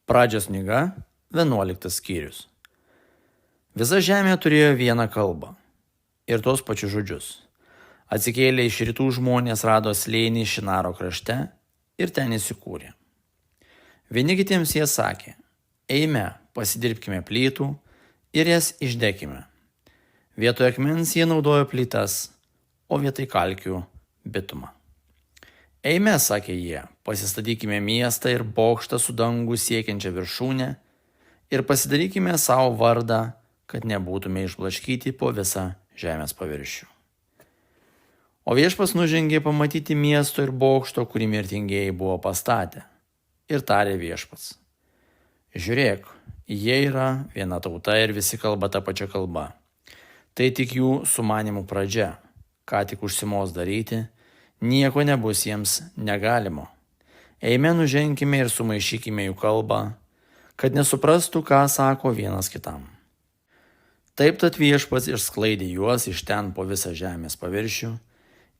Pradžios knyga, 11 skyrius. Visa žemė turėjo vieną kalbą ir tos pačius žodžius. Atsikėlę iš rytų žmonės rado slėnį Šinaro krašte ir ten įsikūrė. Vieni kitiems jie sakė: eime, pasidirbkime plytų ir jas išdekime. Vietoj akmens jie naudojo plytas, o vietoj kalkių bitumą. Eime, sakė jie, pasistatykime miestą ir bokštą su dangų siekiančią viršūnę ir pasidarykime savo vardą, kad nebūtume išblaškyti po visą žemės paviršių. O viešpats nužengė pamatyti miesto ir bokšto, kurį mirtingieji buvo pastatę. Ir tarė viešpats: žiūrėk, jie yra viena tauta ir visi kalba tą pačią kalbą. Tai tik jų sumanimų pradžia, ką tik užsimos daryti, nieko nebus jiems negalimo. Eime, nuženkime ir sumaišykime jų kalbą, kad nesuprastų, ką sako vienas kitam. Taip tad viešpats išsklaidė juos iš ten po visą žemės paviršių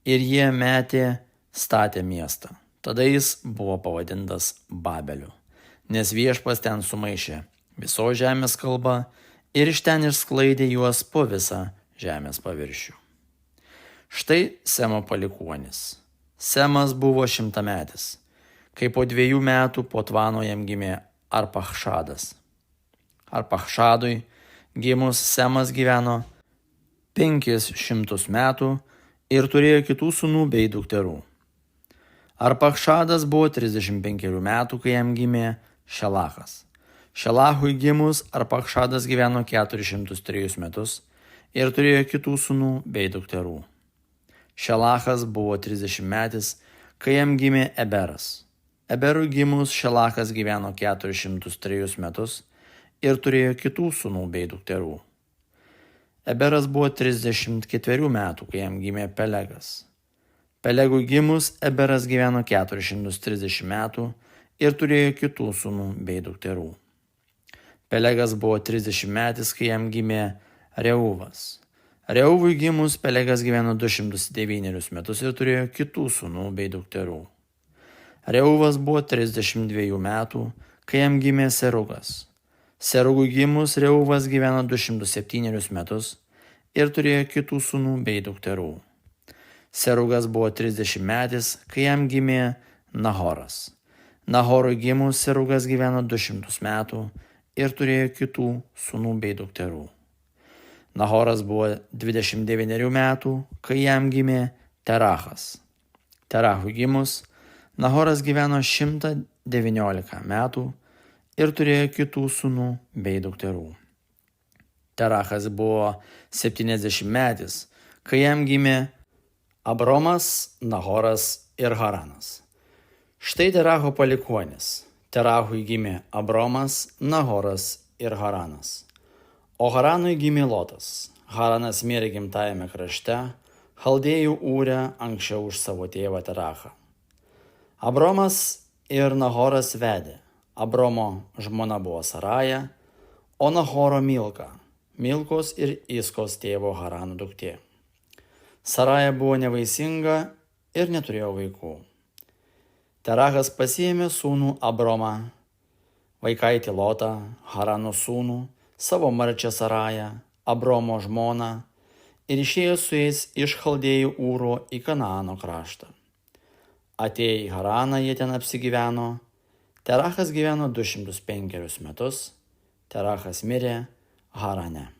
ir jie statė miestą. Tada jis buvo pavadintas Babeliu, nes viešpats ten sumaišė visos žemės kalbą ir iš ten išsklaidė juos po visą žemės paviršių. Štai Semo palikuonis. Semas buvo 100-metis, kai po 2 metų po Tvano jam gimė Arpachšadas. Arpachšadui gimus Semas gyveno 500 metų ir turėjo kitų sūnų bei dukterų. Arpachšadas buvo 35 metų, kai jam gimė Šelachas. Šelachui gimus Arpachšadas gyveno 403 metus ir turėjo kitų sūnų bei dukterų. Šelachas buvo 30-metis, kai jam gimė Eberas. Eberui gimus Šelachas gyveno 403 metus ir turėjo kitų sūnų bei dukterų. Eberas buvo 34 metų, kai jam gimė Pelegas. Pelegui gimus Eberas gyveno 430 metų ir turėjo kitų sūnų bei dukterų. Pelegas buvo 30-metis, kai jam gimė Reuvas. Reuvui gimus Pelegas gyveno 209 metus ir turėjo kitų sūnų bei dukterų. Reuvas buvo 32 metų, kai jam gimė Serugas. Serugui gimus Reuvas gyveno 207 metus ir turėjo kitų sūnų bei dukterų. Serugas buvo 30-metis, kai jam gimė Nahoras. Nahorui gimus Serugas gyveno 200 metų ir turėjo kitų sūnų bei dukterų. Nahoras buvo 29 metų, kai jam gimė Terachas. Terachui gimus Nahoras gyveno 119 metų ir turėjo kitų sūnų bei dukterų. Terachas buvo 70-metis, kai jam gimė Abromas, Nahoras ir Haranas. Štai Teracho palikuonis. Terachui gimė Abromas, Nahoras ir Haranas. O Haranui gimė Lotas. Haranas mirė gimtajame krašte, Chaldėjų Ūre anksčiau už savo tėvą Terachą. Abromas ir Nahoras vedė. Abromo žmona buvo Saraja, o Nahoro Milka, Milkos ir Iskos tėvo Harano duktė. Saraja buvo nevaisinga ir neturėjo vaikų. Terachas pasiėmė sūnų Abromą, vaikaitį Lotą, Harano sūnų, savo marčią Sarają, Abromo žmoną, ir išėjo su jais iš Chaldėjų Ūro į Kanaano kraštą. Atėję į Haraną jie ten apsigyveno. Terachas gyveno 205 metus, Terachas mirė Harane.